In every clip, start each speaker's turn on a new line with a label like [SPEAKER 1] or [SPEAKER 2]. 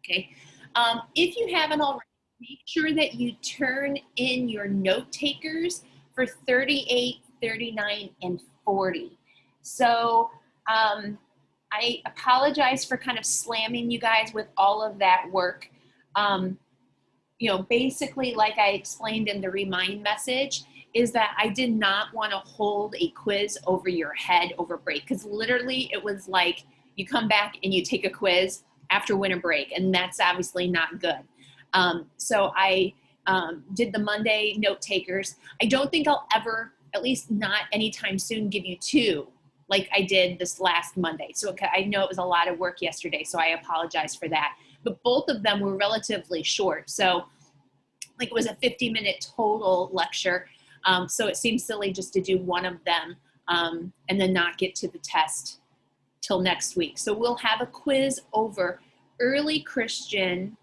[SPEAKER 1] Okay. If you haven't already, make sure that you turn in your note takers for 38, 39, and 40. So I apologize for kind of slamming you guys with all of that work. You know, basically, like I explained in the remind message, is that I did not want to hold a quiz over your head over break, because literally it was like you come back and you take a quiz after winter break, and that's obviously not good. So I did the Monday note takers. I don't think I'll ever, at least not anytime soon, give you two like I did this last Monday. So I know it was a lot of work yesterday, so I apologize for that. But both of them were relatively short. So like it was a 50-minute total lecture. So it seems silly just to do one of them and then not get to the test till next week. So we'll have a quiz over early Christian,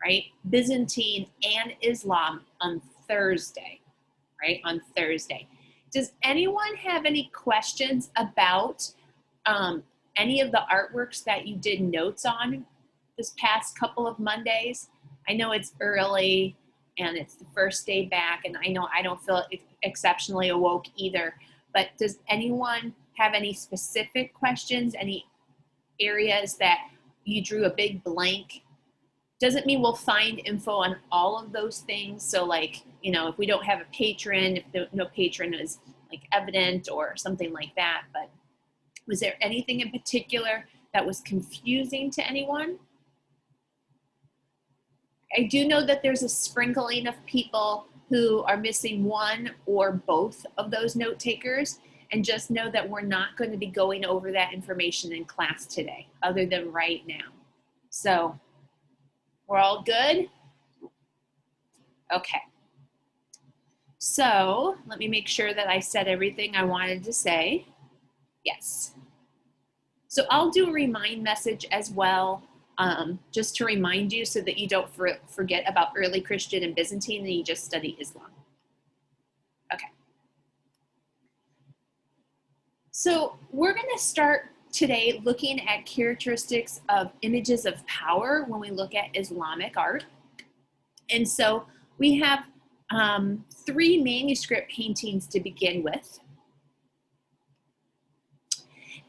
[SPEAKER 1] right, Byzantine, and Islam on Thursday, right, on Thursday. Does anyone have any questions about any of the artworks that you did notes on this past couple of Mondays? I know it's early and it's the first day back, and I know I don't feel exceptionally awoke either, but does anyone have any specific questions, any areas that you drew a big blank? Doesn't mean we'll find info on all of those things. So like, you know, if we don't have a patron, if no patron is like evident or something like that, but was there anything in particular that was confusing to anyone? I do know that there's a sprinkling of people who are missing one or both of those note takers, and just know that we're not going to be going over that information in class today, other than right now. So we're all good? Okay. So let me make sure that I said everything I wanted to say. Yes. So I'll do a remind message as well, just to remind you so that you don't forget about early Christian and Byzantine and you just study Islam. Okay. So we're going to start today looking at characteristics of images of power when we look at Islamic art. And so we have 3 manuscript paintings to begin with.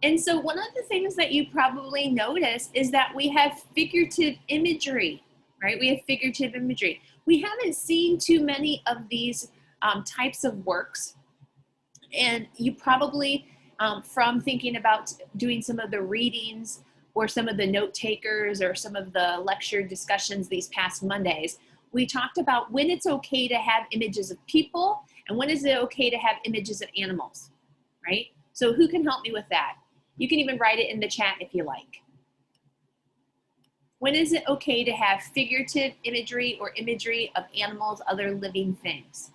[SPEAKER 1] And so one of the things that you probably notice is that we have figurative imagery, right? We have figurative imagery. We haven't seen too many of these types of works. And you probably, from thinking about doing some of the readings or some of the note takers or some of the lecture discussions these past Mondays, we talked about when it's okay to have images of people and when is it okay to have images of animals, right? So who can help me with that? You can even write it in the chat if you like. When is it okay to have figurative imagery or imagery of animals, other living things?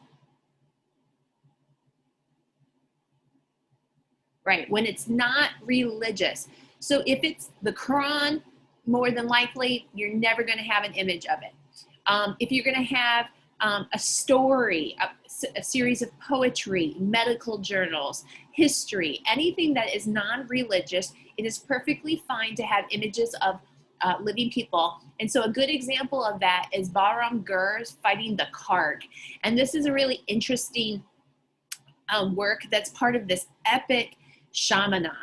[SPEAKER 1] Right, when it's not religious. So if it's the Quran, more than likely, you're never going to have an image of it. If you're going to have a story, a series of poetry, medical journals, history, anything that is non-religious, it is perfectly fine to have images of living people. And so a good example of that is Bahram fighting the Karg. And this is a really interesting work that's part of this epic shamana,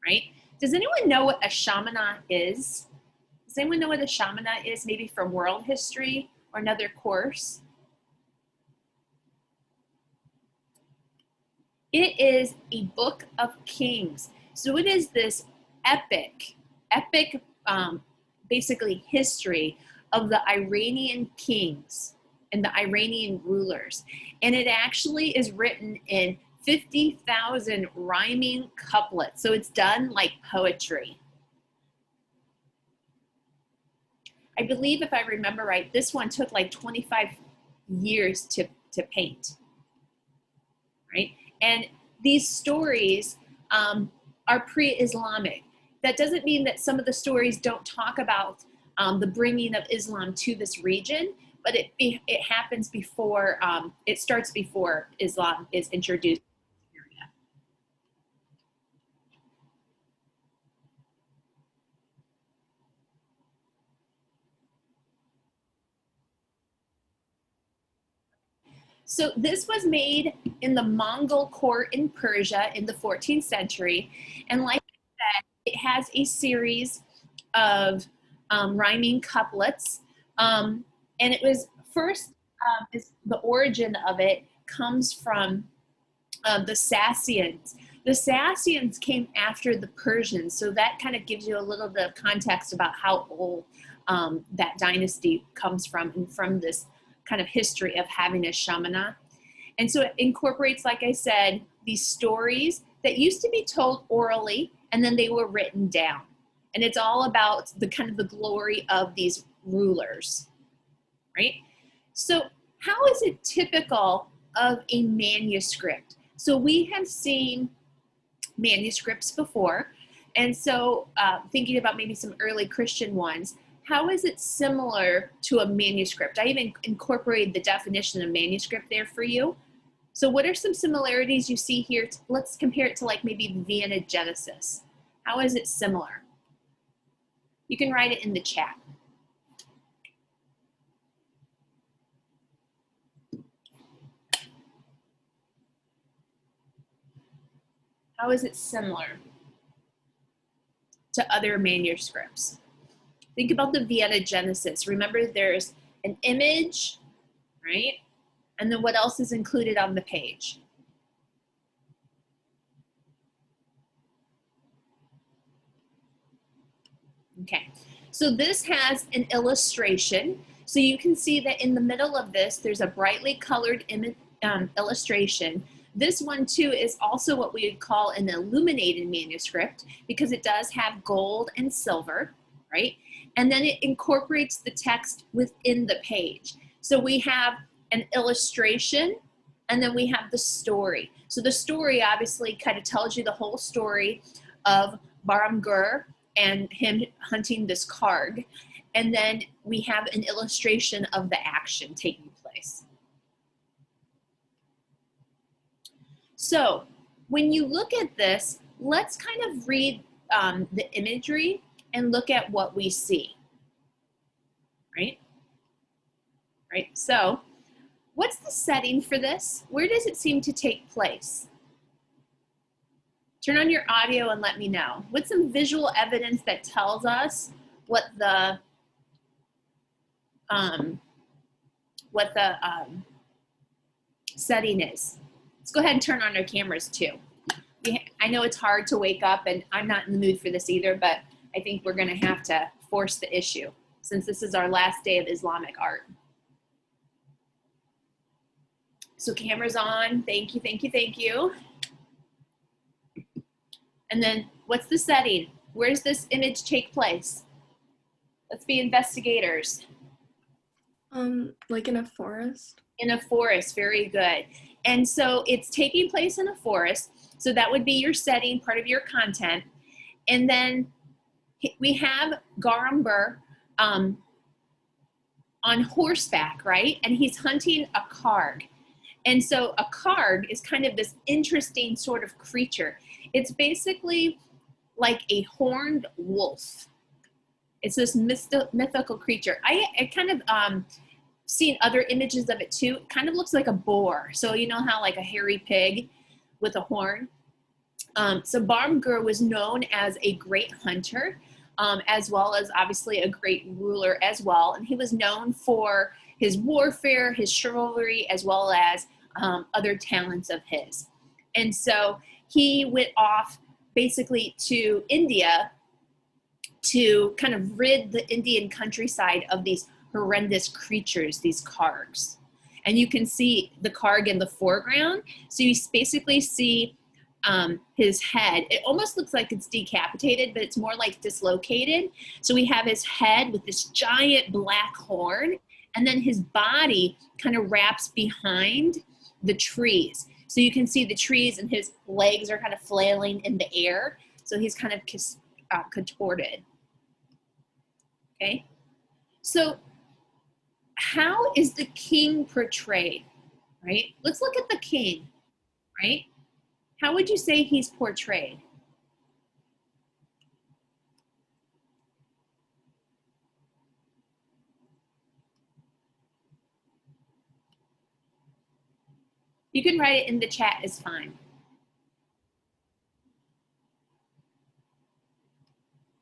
[SPEAKER 1] right? Does anyone know what a shamana is? Does anyone know what a shamana is, maybe from world history or another course? It is a book of kings. So it is this epic, basically history of the Iranian kings and the Iranian rulers. And it actually is written in 50,000 rhyming couplets. So it's done like poetry. I believe, if I remember right, this one took like 25 years to paint, right? And these stories are pre-Islamic. That doesn't mean that some of the stories don't talk about the bringing of Islam to this region, but it happens before, it starts before Islam is introduced. So this was made in the Mongol court in Persia in the 14th century. And like I said, it has a series of rhyming couplets. And it was first, the origin of it comes from the Sassanians. The Sassanians came after the Persians, so that kind of gives you a little bit of context about how old that dynasty comes from, and from this kind of history of having a shamana. And so it incorporates, like I said, these stories that used to be told orally, and then they were written down. And it's all about the kind of the glory of these rulers, right? So how is it typical of a manuscript? So we have seen manuscripts before. And so thinking about maybe some early Christian ones, how is it similar to a manuscript? I even incorporated the definition of manuscript there for you. So what are some similarities you see here? Let's compare it to like maybe Vienna Genesis. How is it similar? You can write it in the chat. How is it similar to other manuscripts? Think about the Vienna Genesis. Remember, there's an image, right? And then what else is included on the page? Okay, so this has an illustration. So you can see that in the middle of this, there's a brightly colored illustration. This one too is also what we would call an illuminated manuscript, because it does have gold and silver, right? And then it incorporates the text within the page. So we have an illustration, and then we have the story. So the story obviously kind of tells you the whole story of Bahram and him hunting this Karg. And then we have an illustration of the action taking place. So when you look at this, let's kind of read the imagery and look at what we see, right? Right, so what's the setting for this? Where does it seem to take place? Turn on your audio and let me know. What's some visual evidence that tells us what the setting is? Let's go ahead and turn on our cameras too. I know it's hard to wake up, and I'm not in the mood for this either, but I think we're gonna have to force the issue since this is our last day of Islamic art. So cameras on, thank you, thank you, thank you. And then what's the setting? Where does this image take place? Let's be investigators.
[SPEAKER 2] Like in a forest?
[SPEAKER 1] In a forest, very good. And so it's taking place in a forest. So that would be your setting, part of your content. And then we have Gayumars on horseback, right? And he's hunting a Karg. And so a Karg is kind of this interesting sort of creature. It's basically like a horned wolf. It's this mythical creature. I kind of seen other images of it too. It kind of looks like a boar. So you know how like a hairy pig with a horn. So Bahram was known as a great hunter, as well as obviously a great ruler as well. And he was known for his warfare, his chivalry, as well as other talents of his. And so he went off basically to India to kind of rid the Indian countryside of these horrendous creatures, these Kargs. And you can see the Karg in the foreground. So you basically see his head. It almost looks like it's decapitated, but it's more like dislocated. So we have his head with this giant black horn, and then his body kind of wraps behind the trees. So you can see the trees, and his legs are kind of flailing in the air. So he's kind of contorted. Okay, so how is the king portrayed, right? Let's look at the king, right? How would you say he's portrayed? You can write it in the chat, is fine.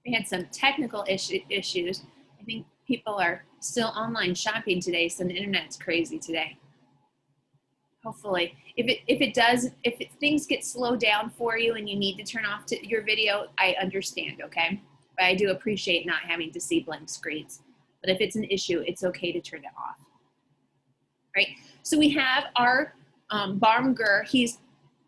[SPEAKER 1] We had some technical issues. I think people are still online shopping today, so the internet's crazy today. Hopefully, if things get slowed down for you and you need to turn off your video, I understand, okay? But I do appreciate not having to see blank screens. But if it's an issue, it's okay to turn it off. Right? So we have our Bahram. He's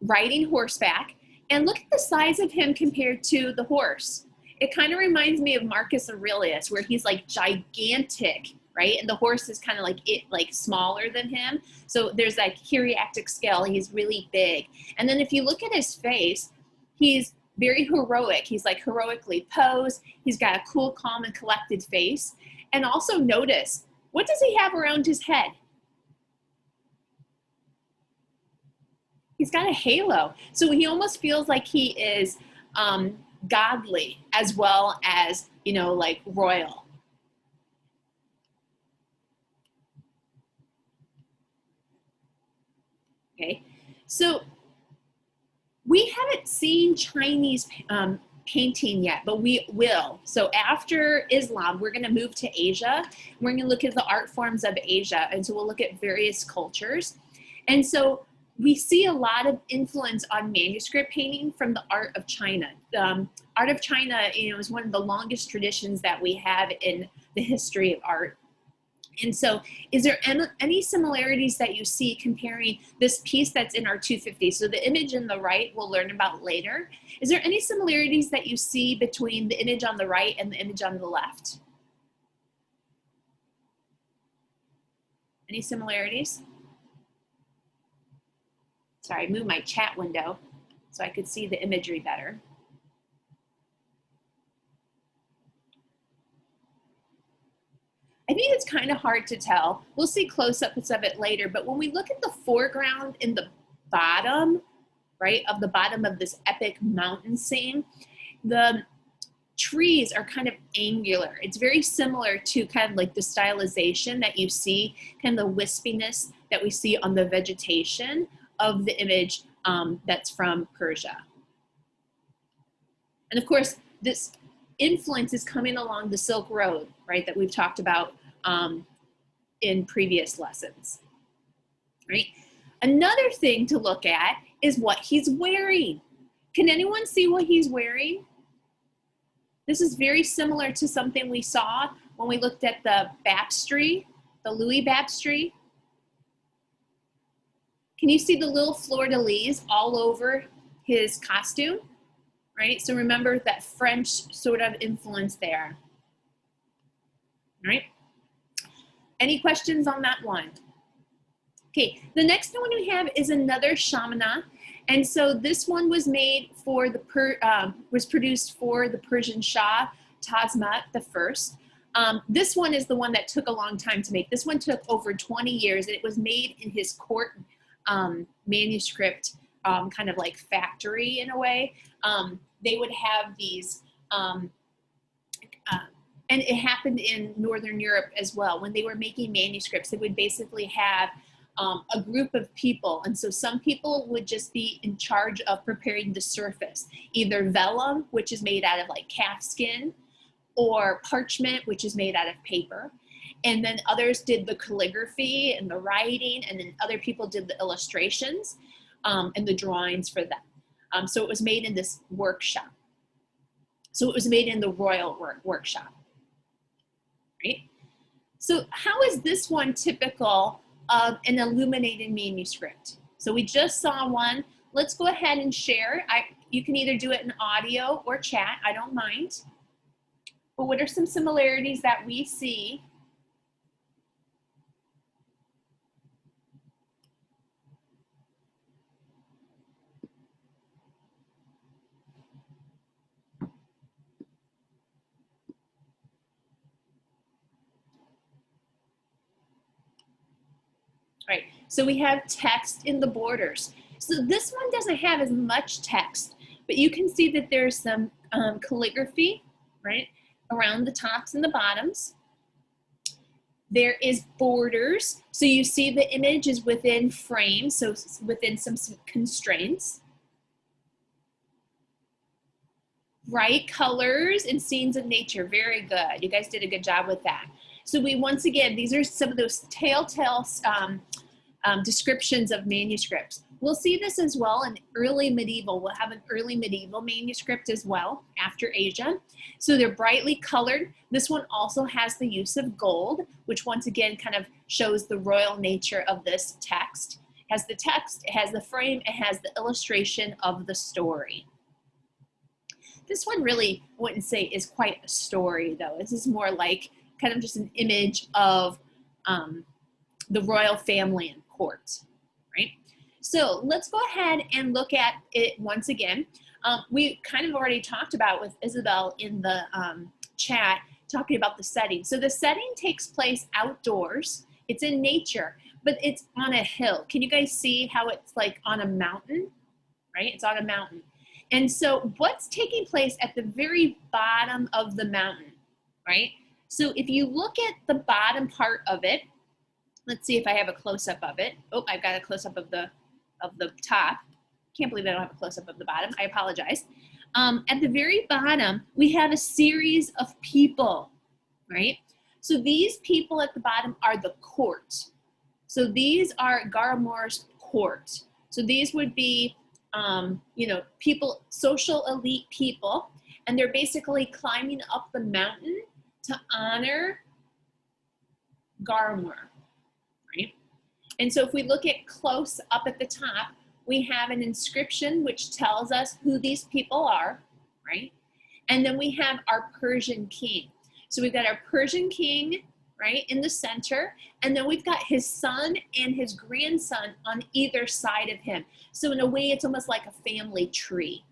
[SPEAKER 1] riding horseback, and look at the size of him compared to the horse. It kind of reminds me of Marcus Aurelius, where he's like gigantic, right? And the horse is kind of like smaller than him. So there's like hieratic scale. He's really big. And then if you look at his face, he's very heroic. He's like heroically posed. He's got a cool, calm, and collected face. And also notice, what does he have around his head? He's got a halo. So he almost feels like he is godly as well as, you know, like royal. Okay, so we haven't seen Chinese painting yet, but we will. So after Islam, we're going to move to Asia. We're going to look at the art forms of Asia, and so we'll look at various cultures. And so we see a lot of influence on manuscript painting from the art of China. Art of China, you know, is one of the longest traditions that we have in the history of art. And so is there any similarities that you see comparing this piece that's in our 250? So the image on the right we'll learn about later. Is there any similarities that you see between the image on the right and the image on the left? Any similarities? Sorry, I moved my chat window so I could see the imagery better. I think it's kind of hard to tell. We'll see close-ups of it later, but when we look at the foreground in the bottom, right, of the bottom of this epic mountain scene, the trees are kind of angular. It's very similar to kind of like the stylization that you see, kind of the wispiness that we see on the vegetation of the image that's from Persia. And of course, this influence is coming along the Silk Road, right, that we've talked about in previous lessons, right? Another thing to look at is what he's wearing. Can anyone see what he's wearing? This is very similar to something we saw when we looked at the baptistry, the Louis baptistry. Can you see the little fleur-de-lis all over his costume? Right? So remember that French sort of influence there. Right? Any questions on that one? Okay, the next one we have is another shamana. And so this one was made for the produced for the Persian Shah, Taj Mahal I. This one is the one that took a long time to make. This one took over 20 years, and it was made in his court manuscript kind of like factory in a way. They would have these, and it happened in Northern Europe as well. When they were making manuscripts, they would basically have a group of people. And so some people would just be in charge of preparing the surface, either vellum, which is made out of like calf skin, or parchment, which is made out of paper. And then others did the calligraphy and the writing, and then other people did the illustrations and the drawings for them. So it was made in this workshop. So it was made in the royal workshop, right? So how is this one typical of an illuminated manuscript? So we just saw one. Let's go ahead and share. You can either do it in audio or chat, I don't mind. But what are some similarities that we see? Right, so we have text in the borders. So this one doesn't have as much text, but you can see that there's some calligraphy, right, around the tops and the bottoms. There is borders. So you see the image is within frame, so within some constraints. Bright colors and scenes of nature. Very good. You guys did a good job with that. So we, once again, these are some of those telltale descriptions of manuscripts. We'll see this as well in early medieval. We'll have an early medieval manuscript as well after Asia. So they're brightly colored. This one also has the use of gold, which once again kind of shows the royal nature of this text. It has the text, it has the frame, it has the illustration of the story. This one really, I wouldn't say is quite a story though. This is more like kind of just an image of the royal family and court, right? So let's go ahead and look at it once again. We kind of already talked about with Isabel in the chat, talking about the setting. So the setting takes place outdoors. It's in nature, but it's on a hill. Can you guys see how it's like on a mountain, right? It's on a mountain. And so what's taking place at the very bottom of the mountain, right? So if you look at the bottom part of it, let's see if I have a close-up of it. Oh, I've got a close-up of the top. Can't believe I don't have a close-up of the bottom. I apologize. At the very bottom, we have a series of people, right? So these people at the bottom are the court. So these are Gayumars' court. So these would be, you know, people, social elite people, and they're basically climbing up the mountain to honor Gayumar, right? And so if we look at close up at the top, we have an inscription which tells us who these people are, right? And then we have our Persian king. So we've got our Persian king, right, in the center, and then we've got his son and his grandson on either side of him. So in a way, it's almost like a family tree.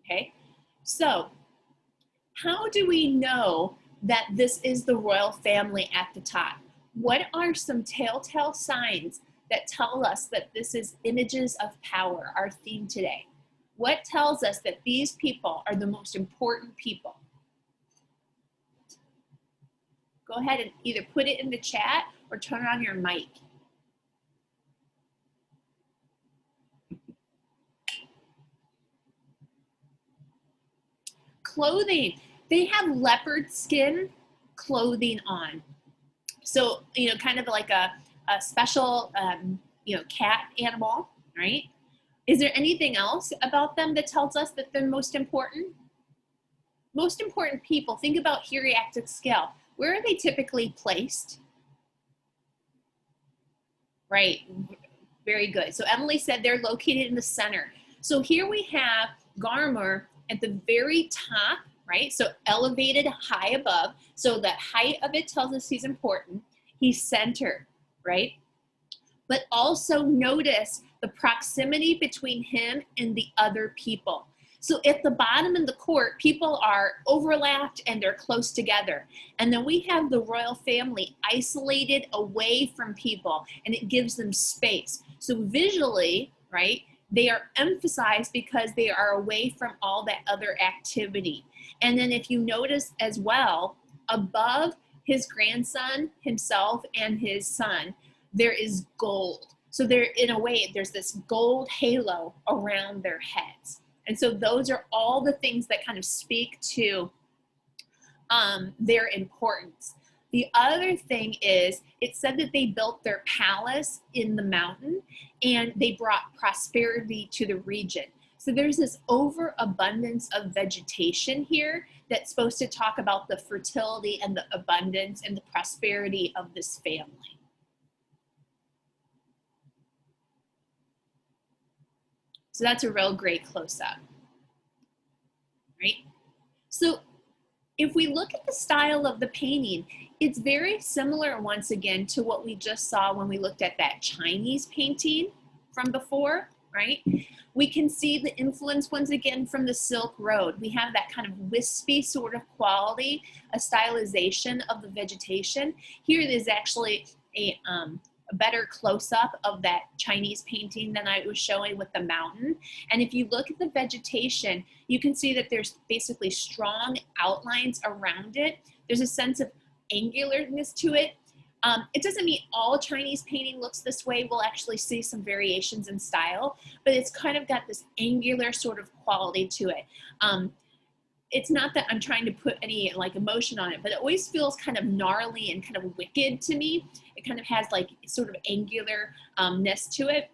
[SPEAKER 1] Okay, so how do we know that this is the royal family at the top? What are some telltale signs that tell us that this is images of power, our theme today? What tells us that these people are the most important people? Go ahead and either put it in the chat or turn on your mic. Clothing. They have leopard skin clothing on. So, you know, kind of like a special, you know, cat animal, right? Is there anything else about them that tells us that they're most important? Most important people, think about hierarchical scale. Where are they typically placed? Right, very good. So Emily said they're located in the center. So here we have Gayumar at the very top, right? So elevated high above. So the height of it tells us he's important. He's centered, right? But also notice the proximity between him and the other people. So at the bottom in the court, people are overlapped and they're close together. And then we have the royal family isolated away from people, and it gives them space. So visually, right, they are emphasized because they are away from all that other activity. And then if you notice as well, above his grandson, himself, and his son, there is gold. So there, in a way, there's this gold halo around their heads. And so those are all the things that kind of speak to their importance. The other thing is, it said that they built their palace in the mountain and they brought prosperity to the region. So there's this overabundance of vegetation here that's supposed to talk about the fertility and the abundance and the prosperity of this family. So that's a real great close-up, right? So if we look at the style of the painting, it's very similar once again to what we just saw when we looked at that Chinese painting from before, right? We can see the influence once again from the Silk Road. We have that kind of wispy sort of quality, a stylization of the vegetation. Here there's actually a a better close-up of that Chinese painting than I was showing with the mountain. And if you look at the vegetation, you can see that there's basically strong outlines around it. There's a sense of angularness to it. It doesn't mean all Chinese painting looks this way. We'll actually see some variations in style, but it's kind of got this angular sort of quality to it. It's not that I'm trying to put any like emotion on it, but it always feels kind of gnarly and kind of wicked to me. It kind of has like sort of angularness to it.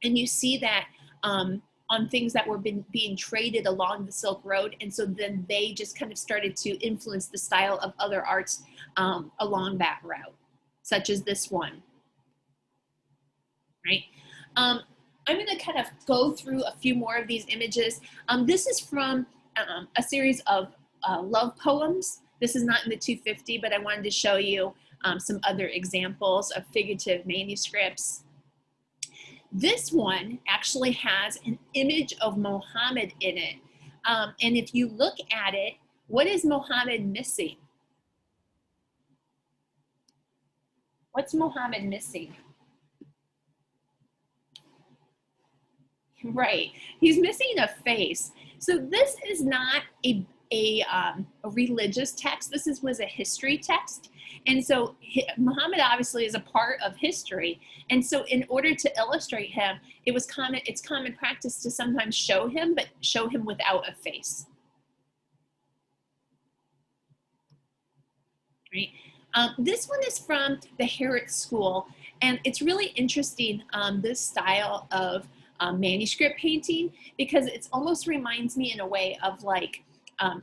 [SPEAKER 1] And you see that on things that were being traded along the Silk Road. And so then they just kind of started to influence the style of other arts along that route, such as this one, right? I'm gonna kind of go through a few more of these images. This is from a series of love poems. This is not in the 250, but I wanted to show you some other examples of figurative manuscripts. This one actually has an image of Muhammad in it. And if you look at it, what is Muhammad missing? What's Muhammad missing? Right, he's missing a face. So this is not a religious text. This was a history text. And so Muhammad obviously is a part of history. And so in order to illustrate him, it's common practice to sometimes show him, but show him without a face. Right? This one is from the Herrick School. And it's really interesting, this style of manuscript painting, because it almost reminds me in a way of like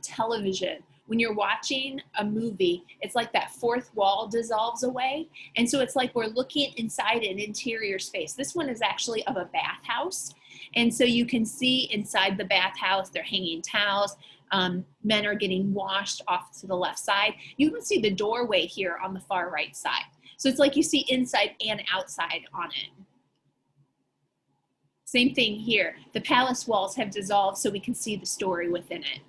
[SPEAKER 1] television. When you're watching a movie, it's like that fourth wall dissolves away. And so it's like we're looking inside an interior space. This one is actually of a bathhouse. And so you can see inside the bathhouse, they're hanging towels. Men are getting washed off to the left side. You can see the doorway here on the far right side. So it's like you see inside and outside on it. Same thing here. The palace walls have dissolved so we can see the story within it.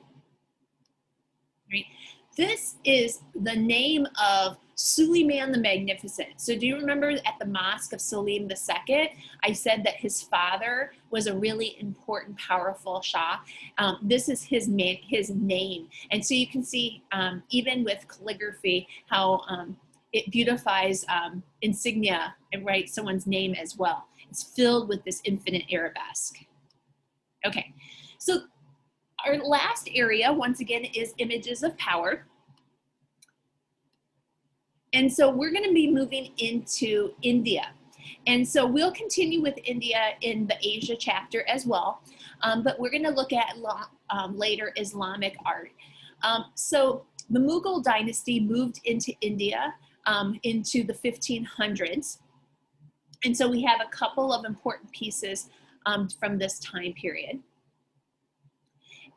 [SPEAKER 1] Right? This is the name of Suleiman the Magnificent. So do you remember at the Mosque of Selim II, I said that his father was a really important, powerful Shah. This is his name. And so you can see, even with calligraphy, how it beautifies insignia and writes someone's name as well. It's filled with this infinite arabesque. Okay, so our last area, once again, is images of power. And so we're going to be moving into India. And so we'll continue with India in the Asia chapter as well. But we're going to look at later Islamic art. So the Mughal dynasty moved into India into the 1500s. And so we have a couple of important pieces from this time period.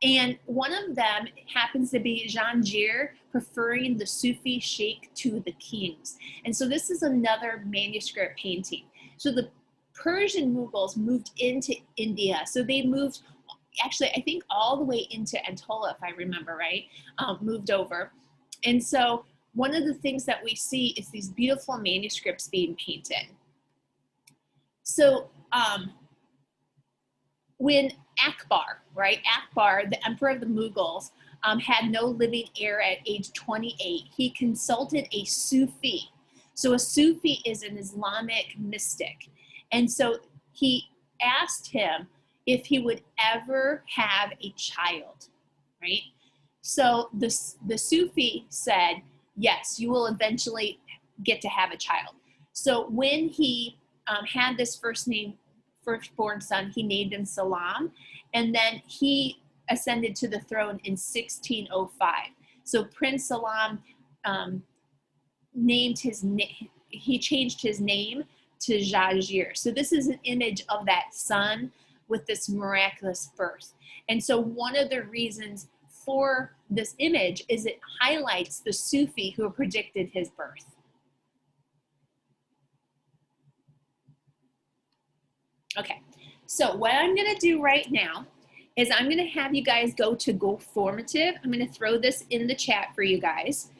[SPEAKER 1] And one of them happens to be Jahangir preferring the Sufi Shaikh to the kings. And so this is another manuscript painting. So the Persian Mughals moved into India. So they moved, actually, I think all the way into Anatolia, if I remember right, moved over. And so one of the things that we see is these beautiful manuscripts being painted. So when Akbar, right, Akbar, the emperor of the Mughals, had no living heir at age 28, he consulted a Sufi. So a Sufi is an Islamic mystic. And so he asked him if he would ever have a child, right? So the Sufi said, yes, you will eventually get to have a child. So when he had this firstborn son, he named him Salam, and then he ascended to the throne in 1605. So Prince Salam he changed his name to Jahangir. So this is an image of that son with this miraculous birth. And so one of the reasons for this image is it highlights the Sufi who predicted his birth. Okay, so what I'm gonna do right now is I'm gonna have you guys go to Go Formative. I'm gonna throw this in the chat for you guys.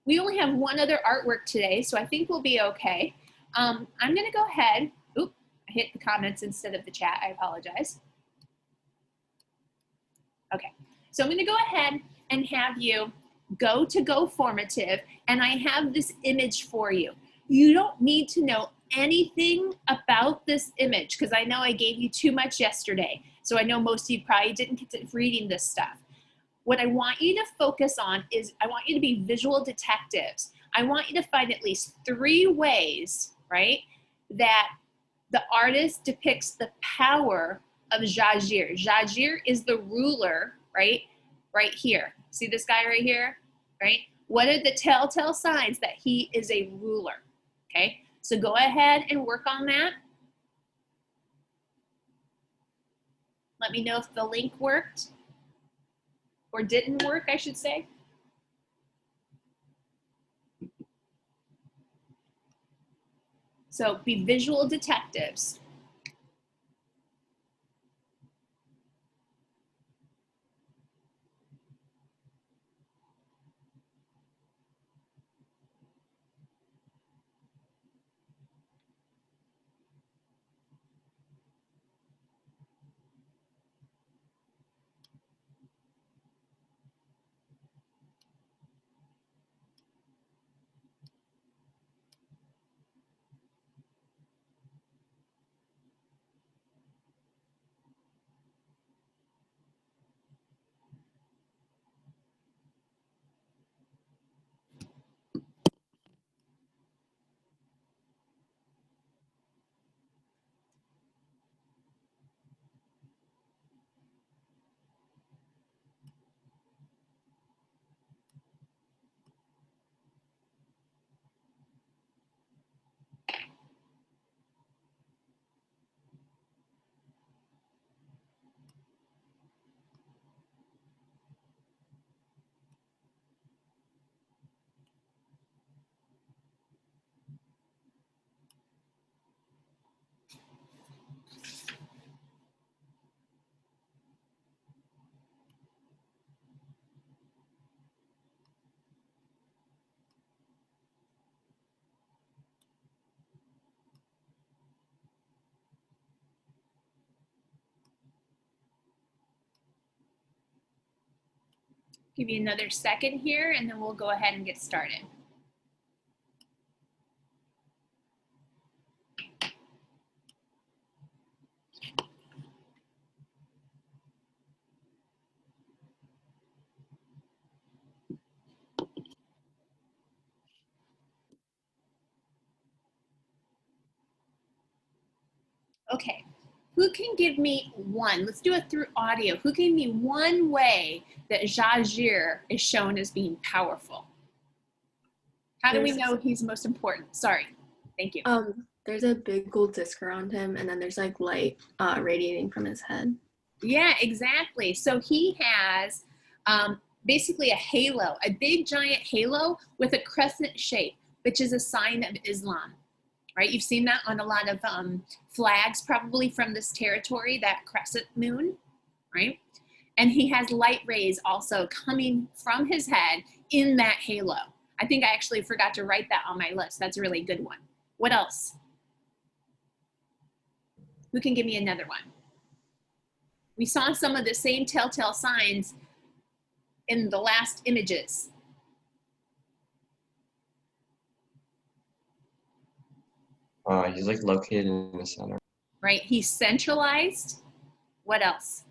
[SPEAKER 1] We only have one other artwork today, so I think we'll be okay. I'm gonna go ahead, oop, I hit the comments instead of the chat, I apologize. Okay, so I'm gonna go ahead and have you go to Go Formative, and I have this image for you. You don't need to know anything about this image, because I know I gave you too much yesterday, so I know most of you probably didn't get to reading this stuff. What I want you to focus on is I want you to be visual detectives. I want you to find at least 3 ways, right, that the artist depicts the power of Jahangir. Jahangir is the ruler, right here. See this guy right here, right? What are the telltale signs that he is a ruler? Okay, so go ahead and work on that. Let me know if the link worked. Or didn't work, I should say. So be visual detectives. Give you another second here, and then we'll go ahead and get started. Okay, who can give me one? Let's do it through audio. Who can give me one way that Jahangir is shown as being powerful? How do we know he's most important? Sorry, thank you.
[SPEAKER 2] There's a big gold disc around him, and then there's like light radiating from his head.
[SPEAKER 1] Yeah, exactly. So he has basically a halo, a big giant halo with a crescent shape, which is a sign of Islam, right? You've seen that on a lot of flags probably from this territory, that crescent moon, right? And he has light rays also coming from his head in that halo. I think I actually forgot to write that on my list. That's a really good one. What else? Who can give me another one? We saw some of the same telltale signs in the last images.
[SPEAKER 3] He's like located in the center.
[SPEAKER 1] Right, he's centralized. What else?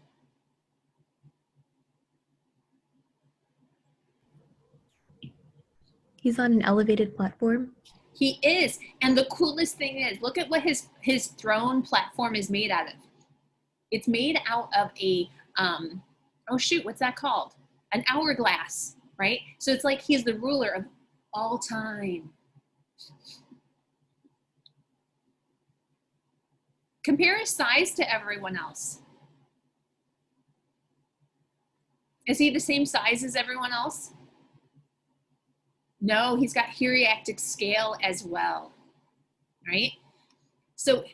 [SPEAKER 4] He's on an elevated platform.
[SPEAKER 1] He is, and the coolest thing is, look at what his throne platform is made out of. It's made out of a, oh shoot, what's that called? An hourglass, right? So it's like he's the ruler of all time. Compare his size to everyone else. Is he the same size as everyone else? No, he's got Hierarchic scale as well, right? So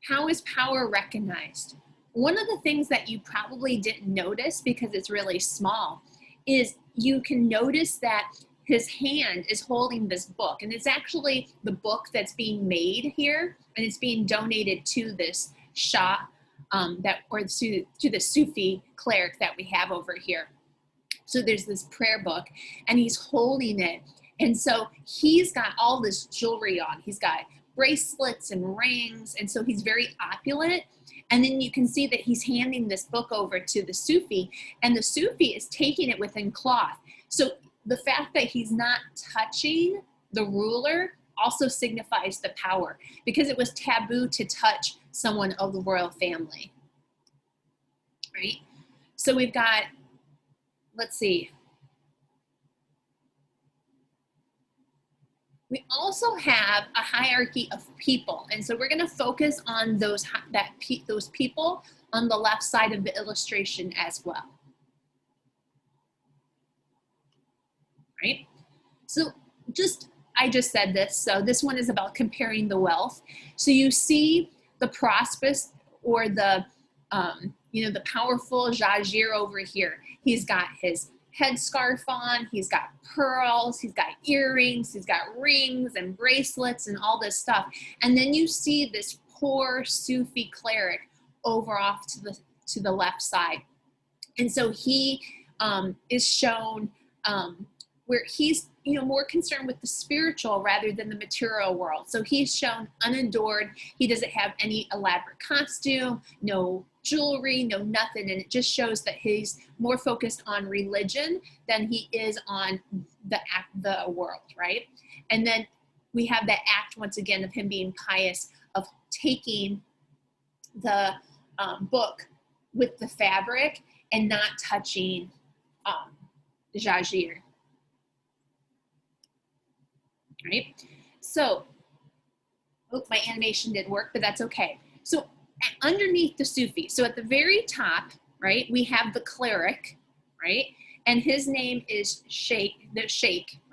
[SPEAKER 1] how is power recognized? One of the things that you probably didn't notice because it's really small is you can notice that his hand is holding this book, and it's actually the book that's being made here, and it's being donated to this Shah, to the Sufi cleric that we have over here. So there's this prayer book, and he's holding it, and so he's got all this jewelry on. He's got bracelets and rings, and so he's very opulent. And then you can see that he's handing this book over to the Sufi, and the Sufi is taking it within cloth. So the fact that he's not touching the ruler also signifies the power, because it was taboo to touch someone of the royal family, right? So we've got, let's see. We also have a hierarchy of people, and so we're going to focus on those people on the left side of the illustration as well. Right? So I just said this, so this one is about comparing the wealth. So you see the prosperous, or the the powerful Jahangir over here. He's got his headscarf on, he's got pearls, he's got earrings, he's got rings and bracelets and all this stuff. And then you see this poor Sufi cleric over off to the left side. And so he is shown where he's more concerned with the spiritual rather than the material world. So he's shown unadored. He doesn't have any elaborate costume, no jewelry, no nothing, and it just shows that he's more focused on religion than he is on the world, right? And then we have that act once again of him being pious, of taking the book with the fabric and not touching Jahangir. Right? So, my animation didn't work, but that's okay. So underneath the Sufi, so at the very top, right, we have the cleric, right? And his name is Shaikh,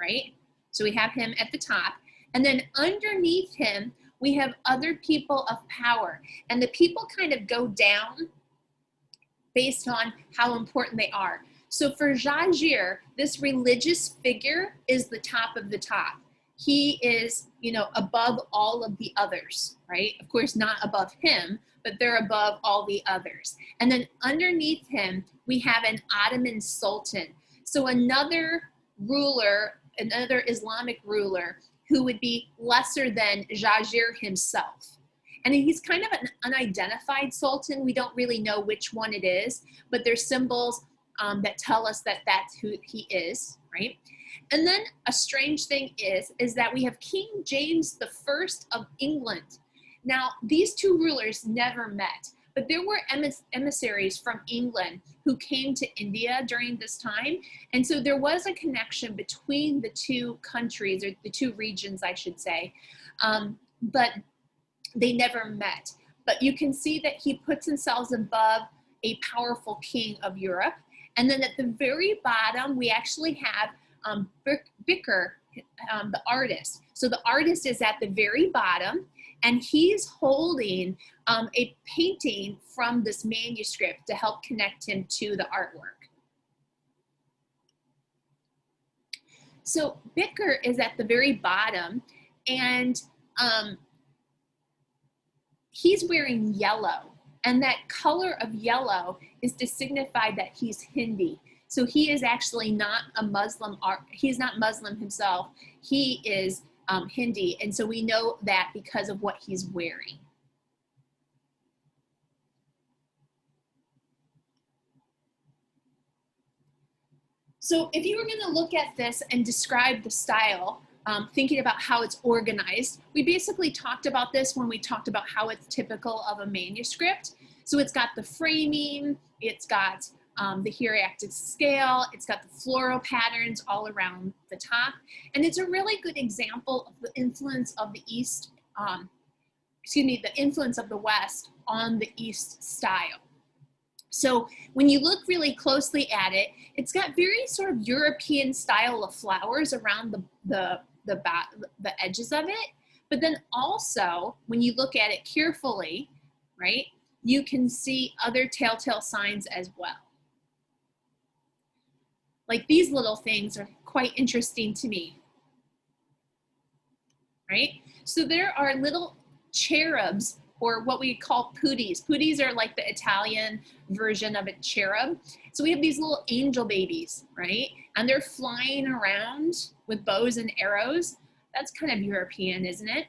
[SPEAKER 1] right? So we have him at the top. And then underneath him, we have other people of power. And the people kind of go down based on how important they are. So for Jahangir, this religious figure is the top of the top. He is, above all of the others, right? Of course, not above him, but they're above all the others. And then underneath him, we have an Ottoman sultan. So another ruler, another Islamic ruler who would be lesser than Jahangir himself. And he's kind of an unidentified sultan. We don't really know which one it is, but there's symbols that tell us that that's who he is, right? And then a strange thing is that we have King James I of England. Now, these two rulers never met, but there were emissaries from England who came to India during this time. And so there was a connection between the two countries, or the two regions, I should say, but they never met. But you can see that he puts himself above a powerful king of Europe. And then at the very bottom, we actually have Bikr, the artist. So the artist is at the very bottom, and he's holding a painting from this manuscript to help connect him to the artwork. So Bikr is at the very bottom, and he's wearing yellow. And that color of yellow is to signify that he's Hindi. So he is actually not a Muslim, he's not Muslim himself. He is Hindi. And so we know that because of what he's wearing. So if you were going to look at this and describe the style, thinking about how it's organized, we basically talked about this when we talked about how it's typical of a manuscript. So it's got the framing, it's got the hieratic scale, it's got the floral patterns all around the top, and it's a really good example of the influence of the East, the influence of the West on the East style. So when you look really closely at it, it's got very sort of European style of flowers around the edges of it. But then also, when you look at it carefully, right, you can see other telltale signs as well. Like these little things are quite interesting to me, right? So there are little cherubs, or what we call putis. Putis are like the Italian version of a cherub. So we have these little angel babies, right? And they're flying around with bows and arrows. That's kind of European, isn't it?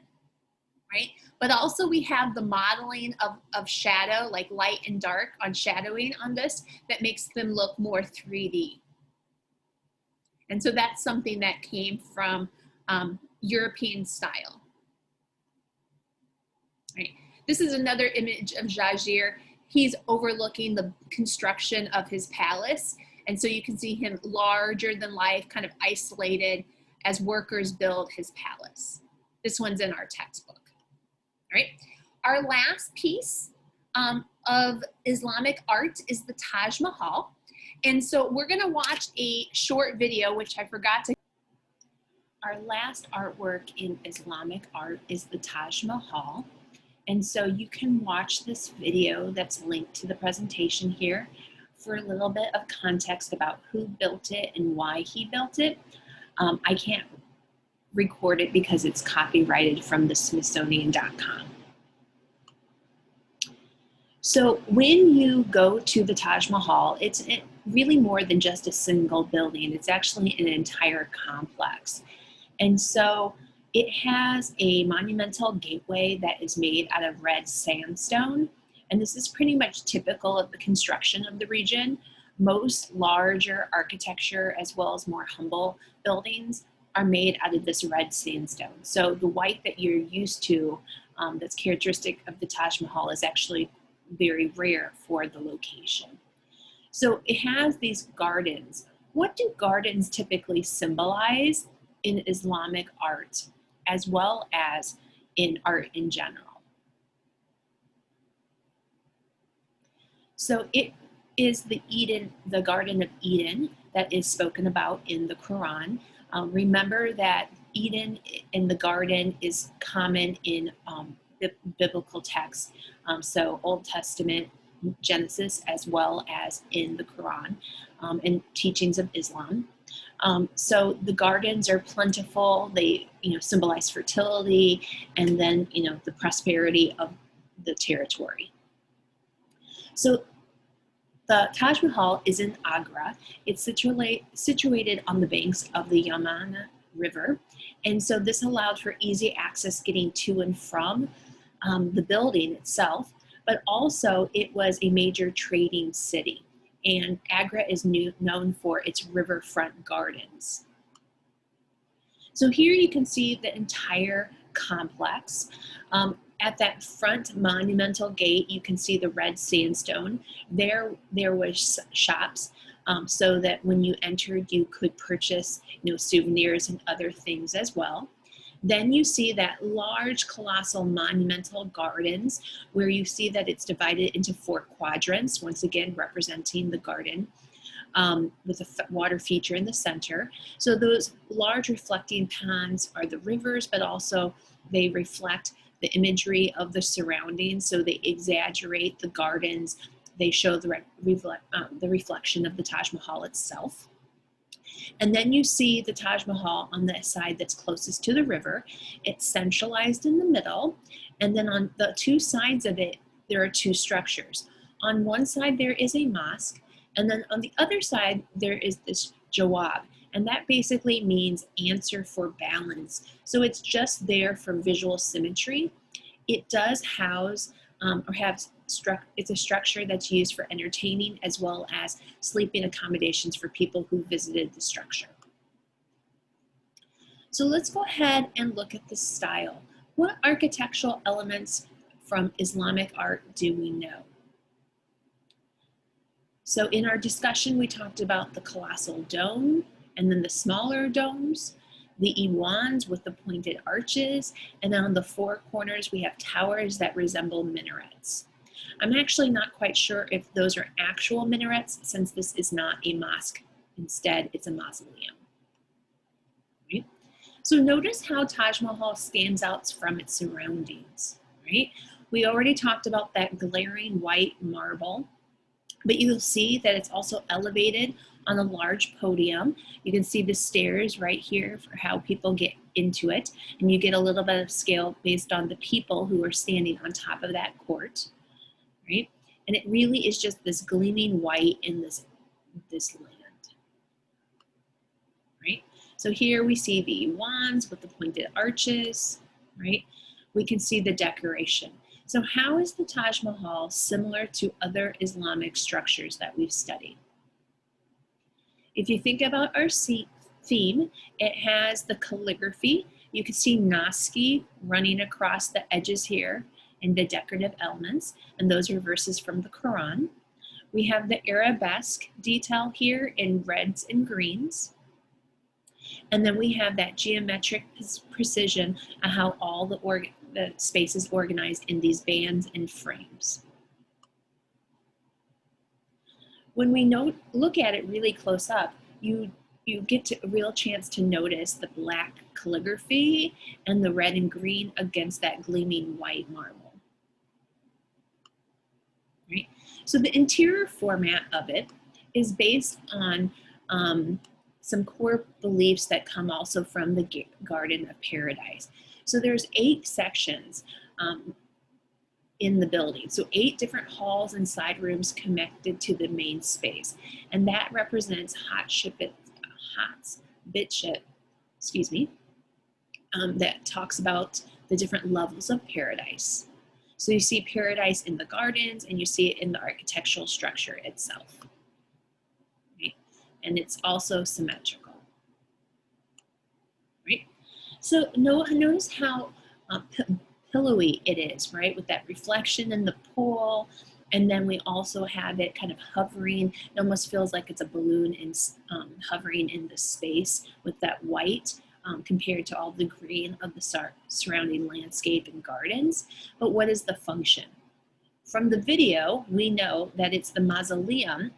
[SPEAKER 1] Right? But also we have the modeling of shadow, like light and dark on shadowing on this, that makes them look more 3D. And so that's something that came from European style. Right. This is another image of Jahangir. He's overlooking the construction of his palace. And so you can see him larger than life, kind of isolated as workers build his palace. This one's in our textbook. All right. Our last piece of Islamic art is the Taj Mahal. And so we're going to watch a short video, which I forgot to. Our last artwork in Islamic art is the Taj Mahal. And so you can watch this video that's linked to the presentation here for a little bit of context about who built it and why he built it. I can't record it because it's copyrighted from the Smithsonian.com. So when you go to the Taj Mahal, it's really more than just a single building. It's actually an entire complex. And so it has a monumental gateway that is made out of red sandstone. And this is pretty much typical of the construction of the region. Most larger architecture, as well as more humble buildings, are made out of this red sandstone. So the white that you're used to, that's characteristic of the Taj Mahal, is actually very rare for the location. So it has these gardens. What do gardens typically symbolize in Islamic art, as well as in art in general? So it is the Eden, the Garden of Eden, that is spoken about in the Quran. Remember that Eden in the garden is common in biblical texts, so Old Testament, Genesis, as well as in the Quran and teachings of Islam. So the gardens are plentiful. They, symbolize fertility, and then, the prosperity of the territory. So the Taj Mahal is in Agra. It's situated on the banks of the Yamuna River. And so this allowed for easy access getting to and from the building itself, but also it was a major trading city. And Agra is known for its riverfront gardens. So here you can see the entire complex. At that front monumental gate, you can see the red sandstone. There was shops so that when you entered, you could purchase, souvenirs and other things as well. Then you see that large, colossal, monumental gardens, where you see that it's divided into 4 quadrants, once again representing the garden, with a water feature in the center. So those large reflecting ponds are the rivers, but also they reflect the imagery of the surroundings. So they exaggerate the gardens. They show the reflection of the Taj Mahal itself. And then you see the Taj Mahal on the side that's closest to the river. It's centralized in the middle. And then on the 2 sides of it, there are 2 structures. On one side, there is a mosque. And then on the other side, there is this jawab. And that basically means answer for balance. So it's just there for visual symmetry. It does house it's a structure that's used for entertaining as well as sleeping accommodations for people who visited the structure. So let's go ahead and look at the style. What architectural elements from Islamic art do we know? So in our discussion, we talked about the colossal dome, and then the smaller domes, the iwans with the pointed arches, and on the 4 corners, we have towers that resemble minarets. I'm actually not quite sure if those are actual minarets, since this is not a mosque. Instead, it's a mausoleum. Right? So notice how Taj Mahal stands out from its surroundings. Right? We already talked about that glaring white marble, but you'll see that it's also elevated on a large podium. You can see the stairs right here for how people get into it, and you get a little bit of scale based on the people who are standing on top of that court, right? And it really is just this gleaming white in this land, right? So here we see the wands with the pointed arches, right? We can see the decoration. So how is the Taj Mahal similar to other Islamic structures that we've studied? If you think about our theme, it has the calligraphy. You can see Naski running across the edges here and the decorative elements, and those are verses from the Quran. We have the arabesque detail here in reds and greens. And then we have that geometric precision of how all the space is organized in these bands and frames. When we look at it really close up, you get a real chance to notice the black calligraphy and the red and green against that gleaming white marble. Right? So the interior format of it is based on some core beliefs that come also from the Garden of Paradise. So there's 8 sections in the building. So 8 different halls and side rooms connected to the main space. And that represents that talks about the different levels of paradise. So you see paradise in the gardens and you see it in the architectural structure itself. Right? And it's also symmetrical. Right? So notice how pillowy it is, right? With that reflection in the pool. And then we also have it kind of hovering. It almost feels like it's a balloon hovering in the space with that white compared to all the green of the surrounding landscape and gardens. But what is the function? From the video, we know that it's the mausoleum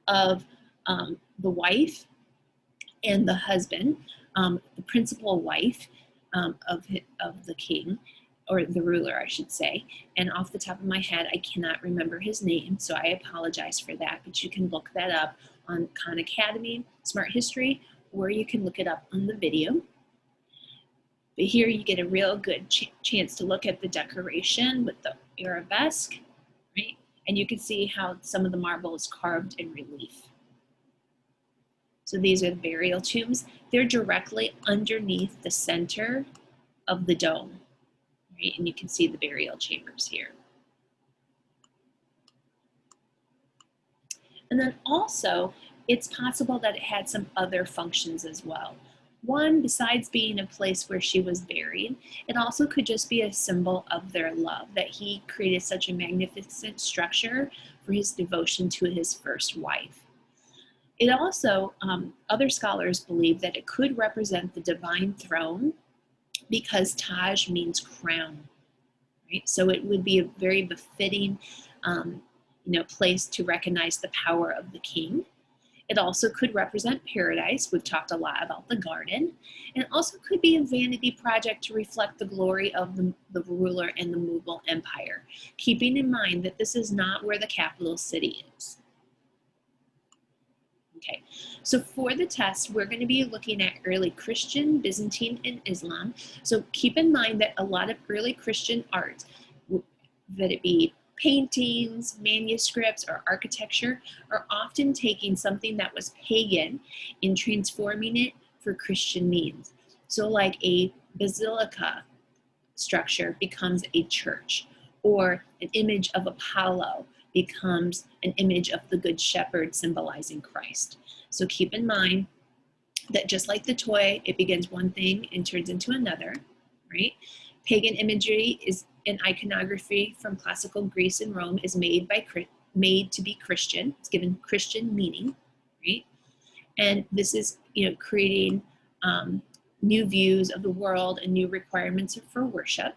[SPEAKER 1] of the wife and the husband, the principal wife of the king, or the ruler, I should say. And off the top of my head, I cannot remember his name, so I apologize for that, but you can look that up on Khan Academy, Smart History, or you can look it up on the video. But here you get a real good chance to look at the decoration with the arabesque, right? And you can see how some of the marble is carved in relief. So these are the burial tombs. They're directly underneath the center of the dome. Right? And you can see the burial chambers here. And then also, it's possible that it had some other functions as well. One, besides being a place where she was buried, it also could just be a symbol of their love, that he created such a magnificent structure for his devotion to his first wife. It also, other scholars believe that it could represent the divine throne, because Taj means crown, right? So it would be a very befitting, place to recognize the power of the king. It also could represent paradise. We've talked a lot about the garden. And it also could be a vanity project to reflect the glory of the ruler and the Mughal Empire, keeping in mind that this is not where the capital city is. Okay, so for the test, we're going to be looking at early Christian, Byzantine, and Islam. So keep in mind that a lot of early Christian art, that it be paintings, manuscripts, or architecture, are often taking something that was pagan and transforming it for Christian means. So like a basilica structure becomes a church, or an image of Apollo becomes an image of the Good Shepherd symbolizing Christ. So keep in mind that just like the toy, it begins one thing and turns into another, right? Pagan imagery is an iconography from classical Greece and Rome is made to be Christian. It's given Christian meaning, right? And this is, creating new views of the world and new requirements for worship.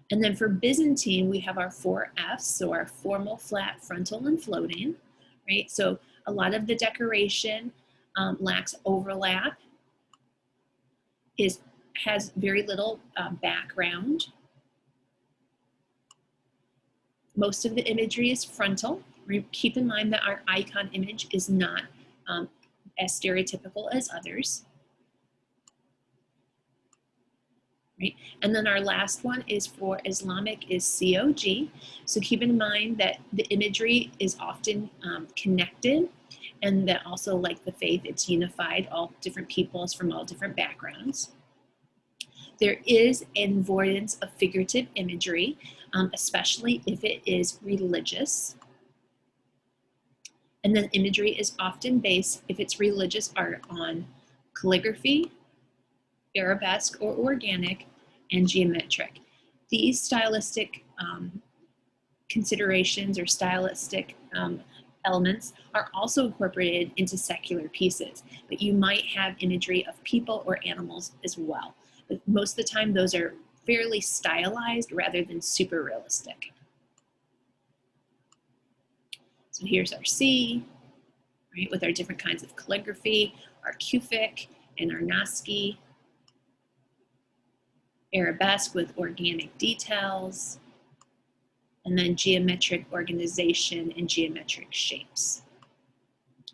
[SPEAKER 1] And then for Byzantine, we have our 4 F's, so our formal, flat, frontal, and floating, right? So a lot of the decoration lacks overlap, has very little background. Most of the imagery is frontal, Keep in mind that our icon image is not as stereotypical as others. Right? And then our last one is for Islamic is COG. So keep in mind that the imagery is often connected, and that also, like the faith, it's unified, all different peoples from all different backgrounds. There is an avoidance of figurative imagery, especially if it is religious. And then imagery is often based, if it's religious art, on calligraphy, arabesque or organic, and geometric. These stylistic considerations or stylistic elements are also incorporated into secular pieces, but you might have imagery of people or animals as well. But most of the time, those are fairly stylized rather than super realistic. So here's our C, right, with our different kinds of calligraphy, our Kufic and our Naski, arabesque with organic details, and then geometric organization and geometric shapes,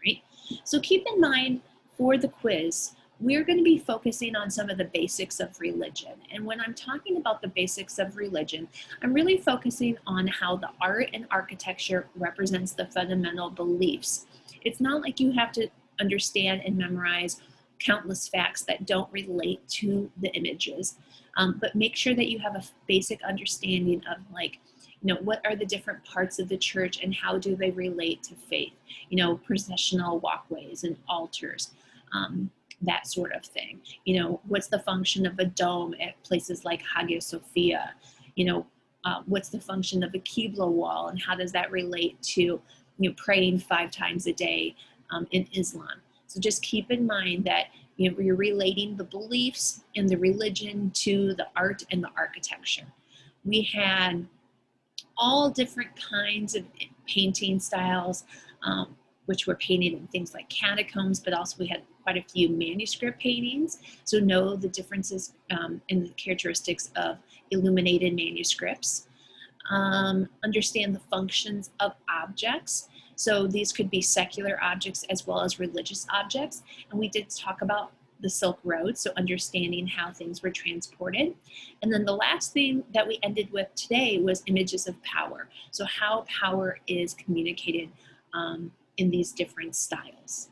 [SPEAKER 1] right? So keep in mind for the quiz, we're going to be focusing on some of the basics of religion. And when I'm talking about the basics of religion, I'm really focusing on how the art and architecture represents the fundamental beliefs. It's not like you have to understand and memorize countless facts that don't relate to the images, but make sure that you have a basic understanding of, like, you know, what are the different parts of the church and how do they relate to faith? You know, processional walkways and altars, that sort of thing. You know, what's the function of a dome at places like Hagia Sophia? You know, what's the function of a Qibla wall and how does that relate to, you know, praying 5 times a day in Islam? So just keep in mind that, you know, you're relating the beliefs and the religion to the art and the architecture. We had all different kinds of painting styles, which were painted in things like catacombs, but also we had quite a few manuscript paintings. So know the differences in the characteristics of illuminated manuscripts. Understand the functions of objects. So these could be secular objects as well as religious objects. And we did talk about the Silk Road, so understanding how things were transported. And then the last thing that we ended with today was images of power. So how power is communicated in these different styles.